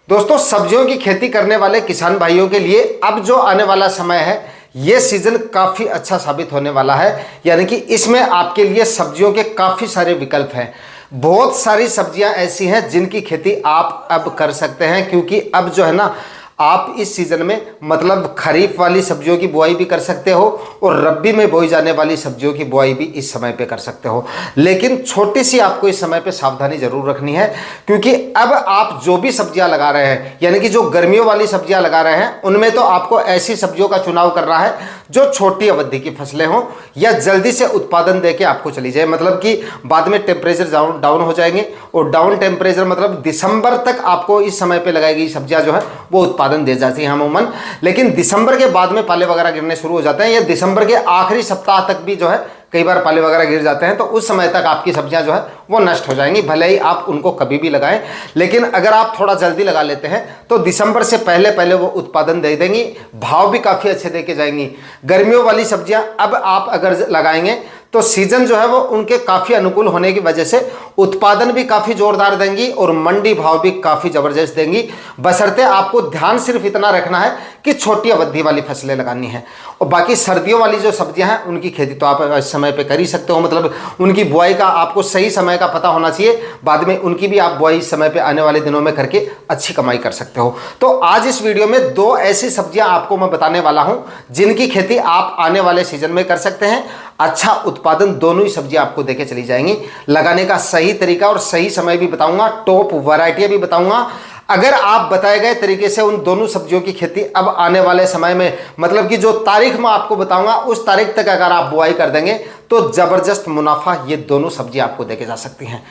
दोस्तों, सब्जियों की खेती करने वाले किसान भाइयों के लिए अब जो आने वाला समय है, ये सीजन काफ़ी अच्छा साबित होने वाला है। यानी कि इसमें आपके लिए सब्जियों के काफ़ी सारे विकल्प हैं। बहुत सारी सब्जियां ऐसी हैं जिनकी खेती आप अब कर सकते हैं, क्योंकि अब जो है ना, आप इस सीजन में मतलब खरीफ वाली सब्जियों की बुआई भी कर सकते हो और रब्बी में बोई जाने वाली सब्जियों की बुआई भी इस समय पे कर सकते हो। लेकिन छोटी सी आपको इस समय पे सावधानी जरूर रखनी है, क्योंकि अब आप जो भी सब्जियां लगा रहे हैं, यानी कि जो गर्मियों वाली सब्जियां लगा रहे हैं, उनमें तो आपको ऐसी सब्जियों का चुनाव करना है जो छोटी अवधि की फसलें हों या जल्दी से उत्पादन देके आपको चली जाए। मतलब कि बाद में टेम्परेचर डाउन हो जाएंगे, और डाउन टेम्परेचर मतलब दिसंबर तक आपको इस समय पे लगाई गई सब्जियां जो है वो उत्पादन दे जाती है अमूमन। लेकिन दिसंबर के बाद में पाले वगैरह गिरने शुरू हो जाते हैं, या दिसंबर के आखिरी सप्ताह तक भी जो है कई बार पाले वगैरह गिर जाते हैं, तो उस समय तक आपकी सब्जियां जो है वो नष्ट हो जाएंगी, भले ही आप उनको कभी भी लगाएं। लेकिन अगर आप थोड़ा जल्दी लगा लेते हैं तो दिसंबर से पहले पहले वो उत्पादन दे देंगी, भाव भी काफ़ी अच्छे देके जाएंगी। गर्मियों वाली सब्जियां अब आप अगर लगाएंगे तो सीजन जो है वो उनके काफ़ी अनुकूल होने की वजह से उत्पादन भी काफ़ी जोरदार देंगी और मंडी भाव भी काफ़ी ज़बरदस्त देंगी। बशर्ते आपको ध्यान सिर्फ इतना रखना है कि छोटी अवधि वाली फसलें लगानी है। और बाकी सर्दियों वाली जो सब्जियां हैं उनकी खेती तो आप इस समय पे कर ही सकते हो। मतलब उनकी बुआई का आपको सही समय का पता होना चाहिए, बाद में उनकी भी आप बुआई इस समय पे आने वाले दिनों में करके अच्छी कमाई कर सकते हो। तो आज इस वीडियो में दो ऐसी सब्जियां आपको मैं बताने वाला हूं जिनकी खेती आप आने वाले सीजन में कर सकते हैं। अच्छा उत्पादन दोनों ही सब्जियां आपको देके चली जाएंगी। लगाने का सही तरीका और सही समय भी बताऊंगा, टॉप वैरायटियां भी बताऊंगा। अगर आप बताए गए तरीके से उन दोनों सब्जियों की खेती अब आने वाले समय में, मतलब कि जो तारीख मैं आपको बताऊंगा उस तारीख तक अगर आप बुआई कर देंगे तो जबरदस्त मुनाफा ये दोनों सब्जी आपको देके जा सकती हैं।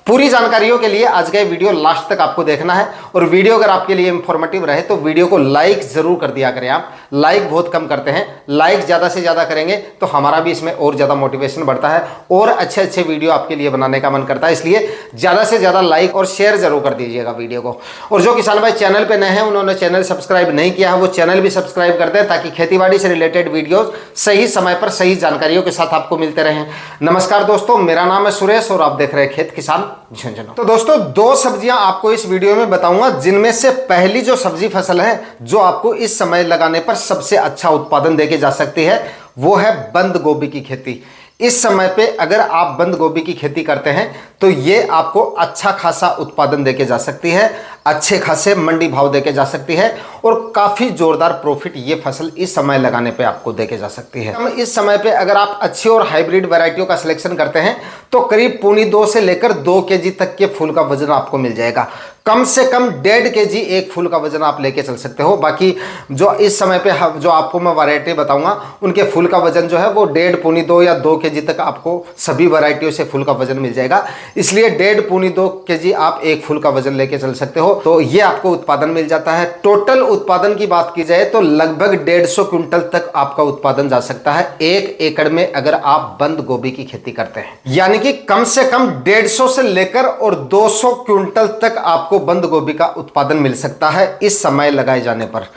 पूरी जानकारियों के लिए आज का वीडियो लास्ट तक आपको देखना है, और वीडियो अगर आपके लिए इंफॉर्मेटिव रहे तो वीडियो को लाइक जरूर कर दिया करें। आप लाइक बहुत कम करते हैं, लाइक ज़्यादा से ज़्यादा करेंगे तो हमारा भी इसमें और ज़्यादा मोटिवेशन बढ़ता है और अच्छे अच्छे वीडियो आपके लिए बनाने का मन करता है। इसलिए ज़्यादा से ज़्यादा लाइक और शेयर जरूर कर दीजिएगा वीडियो को। और जो किसान भाई चैनल पर नए हैं, उन्होंने चैनल सब्सक्राइब नहीं किया है, वो चैनल भी सब्सक्राइब कर दें ताकि खेतीबाड़ी से रिलेटेड वीडियोज सही समय पर सही जानकारियों के साथ आपको मिलते रहें। नमस्कार दोस्तों, मेरा नाम है सुरेश और आप देख रहे हैं खेत किसान झुंझुनू। तो दोस्तों, दो सब्जियां आपको इस वीडियो में बताऊंगा, जिनमें से पहली जो सब्जी फसल है जो आपको इस समय लगाने पर सबसे अच्छा उत्पादन देके जा सकती है, वो है बंद गोभी की खेती। इस समय पे अगर आप बंद गोभी की खेती करते हैं तो ये आपको अच्छा खासा उत्पादन देके जा सकती है, अच्छे खासे मंडी भाव देके जा सकती है, और काफ़ी जोरदार प्रॉफिट ये फसल इस समय लगाने पे आपको देके जा सकती है। हम इस समय पे अगर आप अच्छी और हाइब्रिड वैरायटियों का सिलेक्शन करते हैं तो करीब 2.25 से लेकर 2 केजी तक के फूल का वजन आपको मिल जाएगा। कम से कम 1.5 केजी एक फूल का वजन आप लेके चल सकते हो। बाकी जो इस समय पे जो आपको मैं वैरायटी बताऊंगा उनके फूल का वजन जो है वो 1.5, 2.25 या 2 केजी तक आपको सभी वैरायटियों से फूल का वजन मिल जाएगा। इसलिए 1.5, 2.25 केजी आप एक फूल का वजन लेके चल सकते हो, तो ये आपको उत्पादन मिल जाता है। टोटल उत्पादन की बात की जाए तो लगभग 150 क्विंटल तक आपका उत्पादन जा सकता है 1 एकड़ में अगर आप बंद गोभी की खेती करते हैं। यानी कि कम से कम 150 से लेकर और 200 क्विंटल तक आपको बंद गोभी का उत्पादन मिल सकता है इस समय लगाए जाने पर,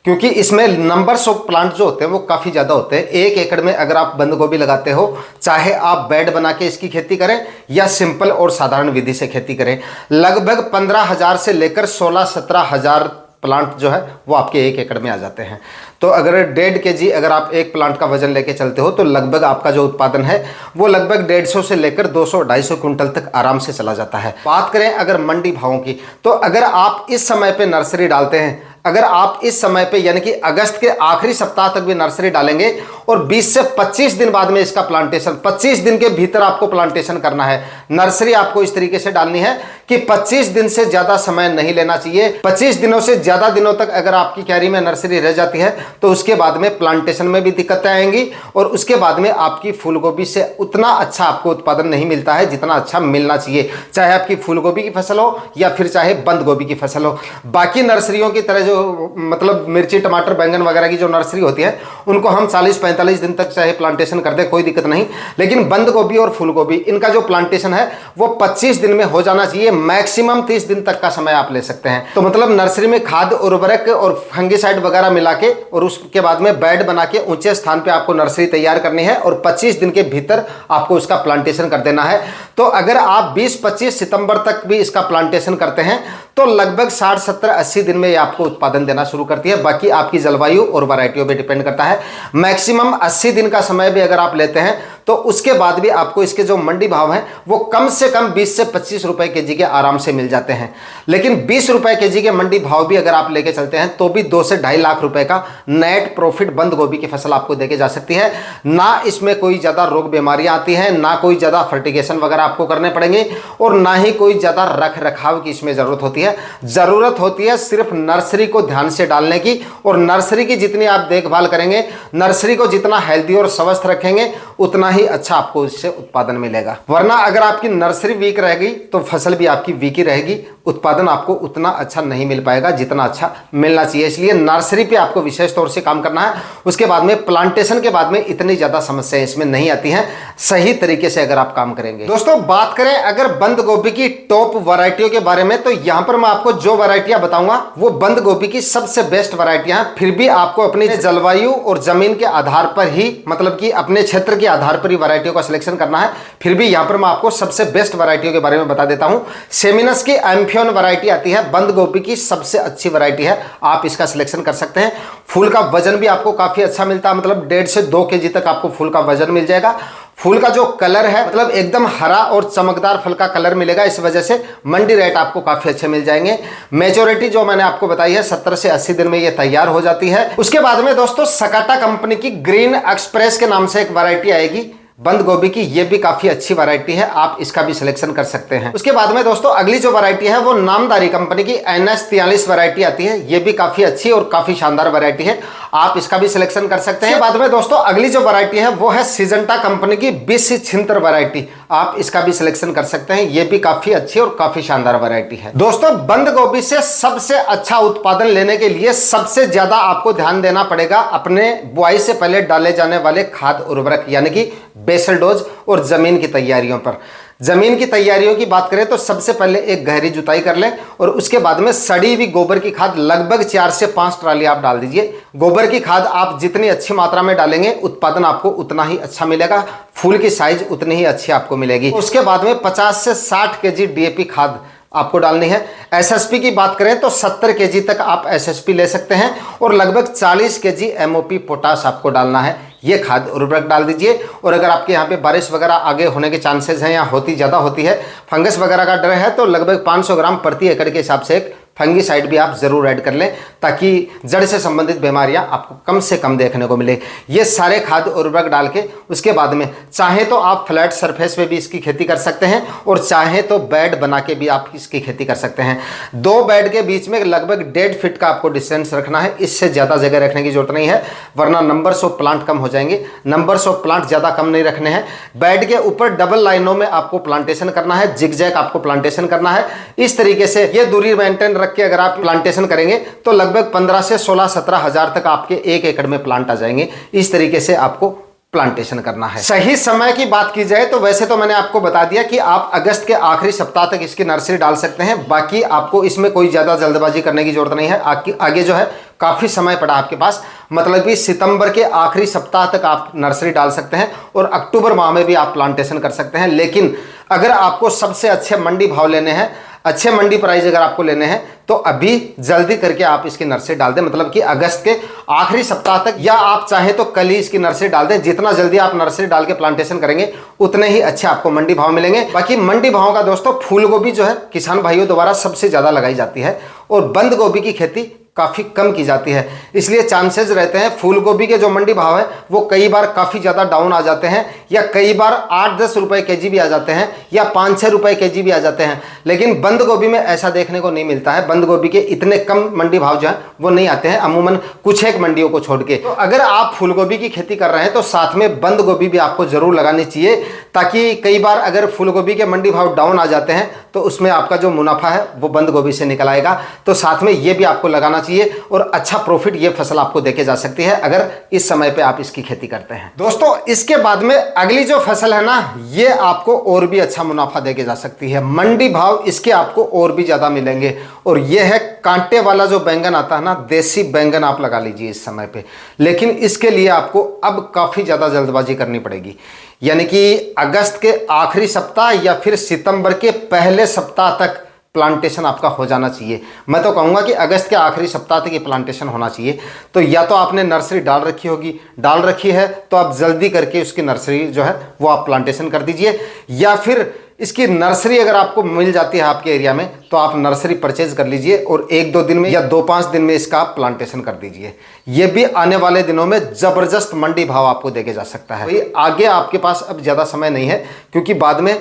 क्योंकि इसमें नंबर्स ऑफ प्लांट जो होते हैं वो काफ़ी ज़्यादा होते हैं। 1 एकड़ में अगर आप बंद गोभी लगाते हो, चाहे आप बेड बना के इसकी खेती करें या सिंपल और साधारण विधि से खेती करें, लगभग 15,000 से लेकर 16-17,000 प्लांट जो है वो आपके 1 एकड़ में आ जाते हैं। तो अगर 1.5 केजी अगर आप एक प्लांट का वजन लेके चलते हो तो लगभग आपका जो उत्पादन है वो लगभग 150 से लेकर 200-250 क्विंटल तक आराम से चला जाता है। बात करें अगर मंडी भावों की, तो अगर आप इस समय पे नर्सरी डालते हैं, अगर आप इस समय पे यानी कि अगस्त के आखिरी सप्ताह तक भी नर्सरी डालेंगे और 20 से 25 दिन बाद में इसका प्लांटेशन, 25 दिन के भीतर आपको प्लांटेशन करना है। नर्सरी आपको इस तरीके से डालनी है कि 25 दिन से ज़्यादा समय नहीं लेना चाहिए। 25 दिनों से ज़्यादा दिनों तक अगर आपकी क्यारी में नर्सरी रह जाती है तो उसके बाद में प्लांटेशन में भी दिक्कतें आएंगी, और उसके बाद में आपकी फूलगोभी से उतना अच्छा आपको उत्पादन नहीं मिलता है जितना अच्छा मिलना चाहिए, चाहे आपकी फूलगोभी की फसल हो या फिर चाहे बंद गोभी की फसल हो। बाकी नर्सरियों की तरह जो मतलब मिर्ची, टमाटर, बैंगन वगैरह की जो नर्सरी होती है उनको हम 40-45 दिन तक चाहे प्लांटेशन कर दे, कोई दिक्कत नहीं। लेकिन बंद गोभी और फूल गोभी इनका जो प्लांटेशन है वो 25 दिन में हो जाना चाहिए, मैक्सिमम 30 दिन तक का समय आप ले सकते हैं। तो मतलब नर्सरी में खाद, उर्वरक और फंगिसाइड वगैरह मिला के और उसके बाद में बेड बना के ऊंचे स्थान पे आपको नर्सरी तैयार करनी है और 25 दिन के भीतर आपको उसका प्लांटेशन कर देना है। तो अगर आप 20-25 सितंबर तक भी इसका प्लांटेशन करते हैं तो लगभग 60, 70, 80 दिन में ये आपको उत्पादन देना शुरू करती है। बाकी आपकी जलवायु और वैरायटियों पे डिपेंड करता है। मैक्सिमम 80 दिन का समय भी अगर आप लेते हैं तो उसके बाद भी आपको इसके जो मंडी भाव हैं वो कम से कम 20 से 25 रुपए केजी के आराम से मिल जाते हैं। लेकिन 20 रुपए केजी के मंडी भाव भी अगर आप लेके चलते हैं तो भी 2 से 2.5 लाख रुपए का नेट प्रॉफिट बंद गोभी की फसल आपको देके जा सकती है। ना इसमें कोई ज्यादा रोग बीमारियां आती हैं, ना कोई ज्यादा फर्टिगेशन वगैरह आपको करने पड़ेंगे और ना ही कोई ज्यादा रख रखाव की इसमें जरूरत होती है। जरूरत होती है सिर्फ नर्सरी को ध्यान से डालने की, और नर्सरी की जितनी आप देखभाल करेंगे, नर्सरी को जितना हेल्दी और स्वस्थ रखेंगे, उतना ही अच्छा आपको इससे उत्पादन मिलेगा। वरना अगर आपकी नर्सरी वीक रहेगी तो फसल भी आपकी वीक ही रहेगी, उत्पादन आपको उतना अच्छा नहीं मिल पाएगा जितना अच्छा मिलना चाहिए। इसलिए नर्सरी पे आपको विशेष तौर से काम करना है। उसके बाद में प्लांटेशन के बाद में इतनी ज्यादा समस्याएं इसमें नहीं आती हैं, सही तरीके से अगर आप काम करेंगे। दोस्तों बात करें अगर बंद गोभी की टॉप वैरायटियों के बारे में, तो यहां पर मैं आपको जो वैरायटियां बताऊंगा वो बंद गोभी की सबसे बेस्ट वैरायटियां हैं। फिर भी आपको अपनी जलवायु और जमीन के आधार पर ही, मतलब कि अपने क्षेत्र के आधार पर ही वैरायटियों का सिलेक्शन करना है। फिर भी यहां पर मैं आपको सबसे बेस्ट वैरायटियों के बारे में बता देता हूं। सेमिनस की एम्फियन वैरायटी आती है, बंद गोभी की सबसे अच्छी वैरायटी है, आप इसका सिलेक्शन कर सकते हैं। फूल का वजन भी आपको काफी अच्छा मिलता है, मतलब 1.5 से 2 केजी तक आपको फूल का वजन मिल जाएगा। फूल का जो कलर है मतलब एकदम हरा और चमकदार फल का कलर मिलेगा, इस वजह से मंडी रेट आपको काफी अच्छे मिल जाएंगे। मेच्योरिटी जो मैंने आपको बताई है 70 से 80 दिन में ये तैयार हो जाती है। उसके बाद में दोस्तों सकाटा कंपनी की ग्रीन एक्सप्रेस के नाम से एक वैरायटी आएगी बंद गोभी की, ये भी काफी अच्छी वैरायटी है, आप इसका भी सिलेक्शन कर सकते हैं। उसके बाद में दोस्तों अगली जो वैरायटी है वो नामदारी कंपनी की NS43 वैरायटी आती है, ये भी काफी अच्छी और काफी शानदार वैरायटी है, आप इसका भी सिलेक्शन कर सकते हैं। बाद में दोस्तों अगली जो वैरायटी है वो है सिजंटा कंपनी की 2076 वैरायटी, आप इसका भी सिलेक्शन कर सकते हैं, ये भी काफी अच्छी और काफी शानदार वैरायटी है। दोस्तों बंद गोभी से सबसे अच्छा उत्पादन लेने के लिए सबसे ज्यादा आपको ध्यान देना पड़ेगा अपने बुआई से पहले डाले जाने वाले खाद उर्वरक यानी कि बेसल डोज और जमीन की तैयारियों पर। जमीन की तैयारियों की बात करें तो सबसे पहले एक गहरी जुताई कर लें और उसके बाद में सड़ी हुई गोबर की खाद लगभग 4 से 5 ट्राली आप डाल दीजिए। गोबर की खाद आप जितनी अच्छी मात्रा में डालेंगे उत्पादन आपको उतना ही अच्छा मिलेगा, फूल की साइज उतनी ही अच्छी आपको मिलेगी। उसके बाद में 50 से 60 केजी DAP खाद आपको डालनी है। SSP की बात करें तो 70 केजी तक आप SSP ले सकते हैं और लगभग 40 केजी MOP पोटाश आपको डालना है, ये खाद उर्वरक डाल दीजिए। और अगर आपके यहाँ पे बारिश वगैरह आगे होने के चांसेस हैं या होती ज़्यादा होती है, फंगस वगैरह का डर है, तो लगभग 500 ग्राम प्रति एकड़ के हिसाब से एक फंगीसाइड भी आप जरूर ऐड कर लें ताकि जड़ से संबंधित बीमारियां आपको कम से कम देखने को मिले। ये सारे खाद उर्वरक डाल के उसके बाद में चाहे तो आप फ्लैट सरफेस पे भी इसकी खेती कर सकते हैं और चाहे तो बेड बना के भी आप इसकी खेती कर सकते हैं। 2 बेड के बीच में लगभग 1.5 फीट का आपको डिस्टेंस रखना है, इससे ज़्यादा जगह रखने की जरूरत नहीं है वरना नंबर्स ऑफ प्लांट कम हो जाएंगे। नंबर्स ऑफ प्लांट ज़्यादा कम नहीं रखने हैं। बेड के ऊपर डबल लाइनों में आपको प्लांटेशन करना है, जिगजैग आपको प्लांटेशन करना है। इस तरीके से ये दूरी मेंटेन के अगर आप प्लांटेशन करेंगे तो लगभग 15 से 16-17 हजार तक आपके 1 एकड़ में प्लांट आ जाएंगे। इस तरीके से आपको प्लांटेशन करना है। सही समय की बात की जाए तो वैसे तो मैंने आपको बता दिया कि आप अगस्त के आखिरी सप्ताह तक इसकी नर्सरी डाल सकते हैं, बाकी आपको इसमें कोई ज्यादा जल्दबाजी करने की जरूरत नहीं है। आगे जो है काफी समय पड़ा आपके पास, मतलब कि सितंबर के आखिरी सप्ताह तक आप नर्सरी डाल सकते हैं और अक्टूबर माह में भी आप प्लांटेशन कर सकते हैं। लेकिन अगर आपको सबसे अच्छे मंडी भाव लेने हैं, अच्छे मंडी प्राइस अगर आपको लेने हैं तो अभी जल्दी करके आप इसकी नर्सरी डाल दें, मतलब कि अगस्त के आखिरी सप्ताह तक, या आप चाहें तो कल ही इसकी नर्सरी डाल दें। जितना जल्दी आप नर्सरी डाल के प्लांटेशन करेंगे उतने ही अच्छे आपको मंडी भाव मिलेंगे। बाकी मंडी भाव का दोस्तों फूल गोभी जो है किसान भाइयों द्वारा सबसे ज्यादा लगाई जाती है और बंद गोभी की खेती काफ़ी कम की जाती है, इसलिए चांसेस रहते हैं फूल गोभी के जो मंडी भाव है वो कई बार काफ़ी ज़्यादा डाउन आ जाते हैं, या कई बार 8-10 रुपए केजी भी आ जाते हैं, या 5-6 रुपए केजी भी आ जाते हैं। लेकिन बंद गोभी में ऐसा देखने को नहीं मिलता है, बंद गोभी के इतने कम मंडी भाव जो है वो नहीं आते हैं, अमूमन कुछ एक मंडियों को छोड़ के। तो अगर आप फूल गोभी की खेती कर रहे हैं तो साथ में बंद गोभी भी आपको जरूर लगानी चाहिए, ताकि कई बार अगर फूल गोभी के मंडी भाव डाउन आ जाते हैं तो उसमें आपका जो मुनाफा है वो बंद गोभी से निकल आएगा। तो साथ में ये भी आपको लगाना चाहिए और अच्छा प्रॉफिट ये फसल आपको देके जा सकती है अगर इस समय पे आप इसकी खेती करते हैं। दोस्तों इसके बाद में अगली जो फसल है ना, ये आपको और भी अच्छा मुनाफा देके जा सकती है, मंडी भाव इसके आपको और भी ज्यादा मिलेंगे, और ये है कांटे वाला जो बैंगन आता है ना, देसी बैंगन आप लगा लीजिए इस समय पे। लेकिन इसके लिए आपको अब काफी ज्यादा जल्दबाजी करनी पड़ेगी, यानी कि अगस्त के आखिरी सप्ताह या फिर सितंबर के पहले सप्ताह तक प्लांटेशन आपका हो जाना चाहिए। मैं तो कहूँगा कि अगस्त के आखिरी सप्ताह तक ये प्लांटेशन होना चाहिए। तो या तो आपने नर्सरी डाल रखी होगी, डाल रखी है तो आप जल्दी करके उसकी नर्सरी जो है वो आप प्लांटेशन कर दीजिए, या फिर इसकी नर्सरी अगर आपको मिल जाती है आपके एरिया में तो आप नर्सरी परचेज कर लीजिए और 1-2 दिन में या 2-5 दिन में इसका आप प्लांटेशन कर दीजिए। ये भी आने वाले दिनों में ज़बरदस्त मंडी भाव आपको देके जा सकता है। भाई आगे आपके पास अब ज़्यादा समय नहीं है, क्योंकि बाद में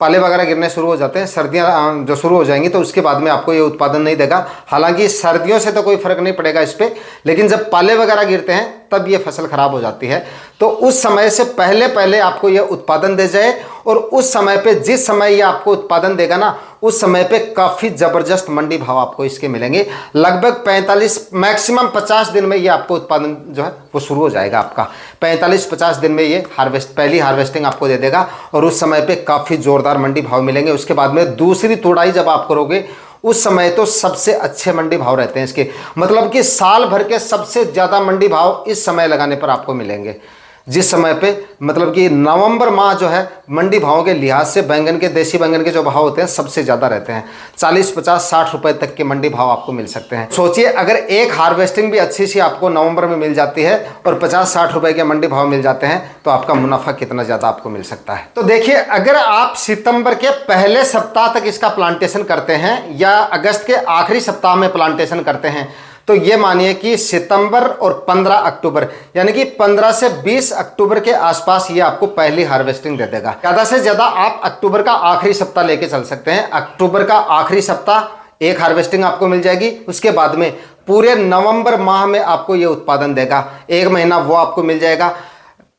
पाले वगैरह गिरने शुरू हो जाते हैं, सर्दियाँ जो शुरू हो जाएंगी तो उसके बाद में आपको ये उत्पादन नहीं देगा। हालांकि सर्दियों से तो कोई फर्क नहीं पड़ेगा इस पर, लेकिन जब पाले वगैरह गिरते हैं तब ये फसल खराब हो जाती है। तो उस समय से पहले पहले आपको ये उत्पादन दे जाए, और उस समय पे जिस समय ये आपको उत्पादन देगा ना, उस समय पे काफ़ी ज़बरदस्त मंडी भाव आपको इसके मिलेंगे। लगभग 45 मैक्सिमम 50 दिन में ये आपको उत्पादन जो है वो शुरू हो जाएगा आपका। 45-50 दिन में ये पहली हार्वेस्टिंग आपको दे देगा, और उस समय पे काफ़ी ज़ोरदार मंडी भाव मिलेंगे। उसके बाद में दूसरी तुड़ाई जब आप करोगे उस समय तो सबसे अच्छे मंडी भाव रहते हैं इसके, मतलब कि साल भर के सबसे ज़्यादा मंडी भाव इस समय लगाने पर आपको मिलेंगे, जिस समय पे मतलब कि नवंबर माह जो है मंडी भावों के लिहाज से बैंगन के, देसी बैंगन के जो भाव होते हैं सबसे ज़्यादा रहते हैं। 40-50-60 रुपए तक के मंडी भाव आपको मिल सकते हैं। सोचिए अगर एक हार्वेस्टिंग भी अच्छी सी आपको नवंबर में मिल जाती है और 50-60 रुपए के मंडी भाव मिल जाते हैं तो आपका मुनाफा कितना ज़्यादा आपको मिल सकता है। तो देखिए, अगर आप सितंबर के पहले सप्ताह तक इसका प्लांटेशन करते हैं या अगस्त के आखिरी सप्ताह में प्लांटेशन करते हैं तो ये मानिए कि सितंबर और 15 अक्टूबर यानी कि 15 से 20 अक्टूबर के आसपास ये आपको पहली हार्वेस्टिंग दे देगा। ज़्यादा से ज़्यादा आप अक्टूबर का आखिरी सप्ताह लेके चल सकते हैं। अक्टूबर का आखिरी सप्ताह एक हार्वेस्टिंग आपको मिल जाएगी, उसके बाद में पूरे नवंबर माह में आपको ये उत्पादन देगा, 1 महीना वो आपको मिल जाएगा।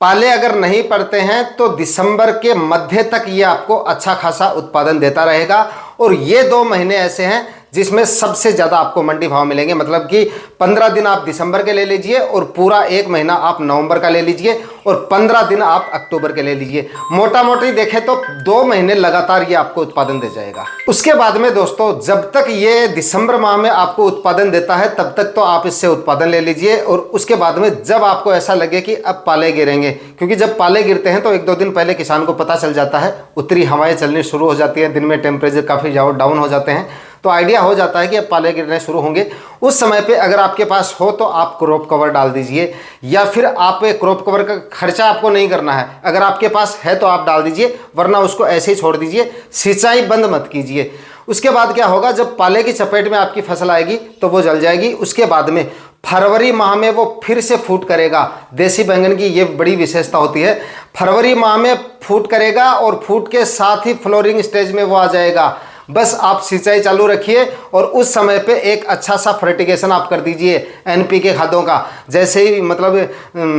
पाले अगर नहीं पड़ते हैं तो दिसंबर के मध्य तक ये आपको अच्छा खासा उत्पादन देता रहेगा, और ये 2 महीने ऐसे हैं जिसमें सबसे ज़्यादा आपको मंडी भाव मिलेंगे। मतलब कि 15 दिन आप दिसंबर के ले लीजिए और पूरा 1 महीना आप नवंबर का ले लीजिए और 15 दिन आप अक्टूबर के ले लीजिए। मोटा मोटी देखें तो 2 महीने लगातार ये आपको उत्पादन दे जाएगा। उसके बाद में दोस्तों, जब तक ये दिसंबर माह में आपको उत्पादन देता है तब तक तो आप इससे उत्पादन ले लीजिए, और उसके बाद में जब आपको ऐसा लगे कि अब पाले गिरेंगे, क्योंकि जब पाले गिरते हैं तो 1-2 दिन पहले किसान को पता चल जाता है, उत्तरी हवाएं चलनी शुरू हो जाती है, दिन में टेम्परेचर काफ़ी डाउन हो जाते हैं, तो आइडिया हो जाता है कि अब पाले गिरने शुरू होंगे। उस समय पे अगर आपके पास हो तो आप क्रॉप कवर डाल दीजिए, या फिर आप क्रॉप कवर का खर्चा आपको नहीं करना है, अगर आपके पास है तो आप डाल दीजिए, वरना उसको ऐसे ही छोड़ दीजिए, सिंचाई बंद मत कीजिए। उसके बाद क्या होगा, जब पाले की चपेट में आपकी फसल आएगी तो वो जल जाएगी। उसके बाद में फरवरी माह में वो फिर से फूट करेगा। देसी बैंगन की ये बड़ी विशेषता होती है, फरवरी माह में फूट करेगा और फूट के साथ ही फ्लोरिंग स्टेज में वो आ जाएगा। बस आप सिंचाई चालू रखिए और उस समय पे एक अच्छा सा फर्टिगेशन आप कर दीजिए NPK खादों का। जैसे ही मतलब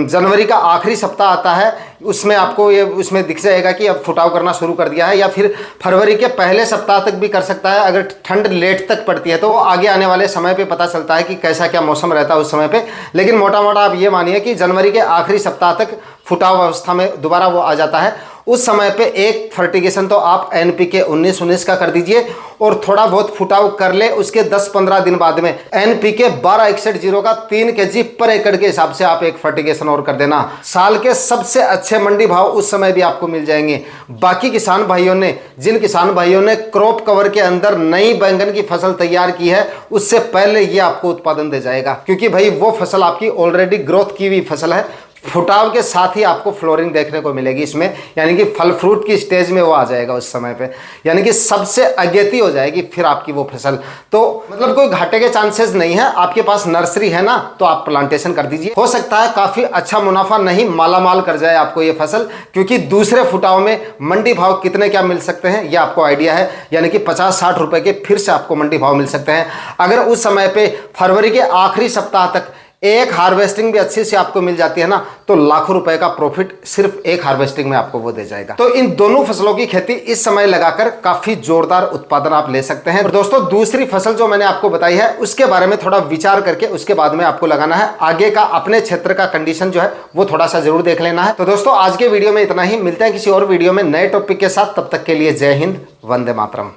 जनवरी का आखिरी सप्ताह आता है उसमें आपको ये उसमें दिख जाएगा कि अब फुटाव करना शुरू कर दिया है, या फिर फरवरी के पहले सप्ताह तक भी कर सकता है। अगर ठंड लेट तक पड़ती है तो आगे आने वाले समय पे पता चलता है कि कैसा क्या मौसम रहता है उस समय पे, लेकिन मोटा मोटा आप ये मानिए कि जनवरी के आखिरी सप्ताह तक फुटाव अवस्था में दोबारा वो आ जाता है। उस समय पे एक फर्टिगेशन तो आप NPK 19-19 का कर दीजिए और थोड़ा बहुत फुटाव कर ले। उसके 10-15 दिन बाद में NPK 1261 का 3 kg पर एकड़ के हिसाब से आप एक फर्टिगेशन और कर देना। साल के सबसे अच्छे मंडी भाव उस समय भी आपको मिल जाएंगे। बाकी किसान भाइयों ने, जिन किसान भाइयों ने क्रॉप कवर के अंदर नई बैंगन की फसल तैयार की है, उससे पहले ये आपको उत्पादन दे जाएगा, क्योंकि भाई वो फसल आपकी ऑलरेडी ग्रोथ की हुई फसल है। फुटाव के साथ ही आपको फ्लोरिंग देखने को मिलेगी इसमें, यानी कि फल फ्रूट की स्टेज में वो आ जाएगा उस समय पे, यानी कि सबसे अगेती हो जाएगी फिर आपकी वो फसल। तो मतलब कोई घाटे के चांसेस नहीं है। आपके पास नर्सरी है ना, तो आप प्लांटेशन कर दीजिए। हो सकता है काफ़ी अच्छा मुनाफा नहीं, मालामाल कर जाए आपको ये फसल, क्योंकि दूसरे फुटाव में मंडी भाव कितने क्या मिल सकते हैं ये आपको आइडिया है, यानी कि 50-60 रुपए के फिर से आपको मंडी भाव मिल सकते हैं। अगर उस समय पे फरवरी के आखिरी सप्ताह तक एक हार्वेस्टिंग भी अच्छी से आपको मिल जाती है ना, तो लाखों रुपए का प्रॉफिट सिर्फ एक हार्वेस्टिंग में आपको वो दे जाएगा। तो इन दोनों फसलों की खेती इस समय लगाकर काफी जोरदार उत्पादन आप ले सकते हैं। और दोस्तों, दूसरी फसल जो मैंने आपको बताई है उसके बारे में थोड़ा विचार करके उसके बाद में आपको लगाना है। आगे का अपने क्षेत्र का कंडीशन जो है वो थोड़ा सा जरूर देख लेना है। तो दोस्तों, आज के वीडियो में इतना ही। मिलते हैं किसी और वीडियो में नए टॉपिक के साथ। तब तक के लिए जय हिंद, वंदे मातरम।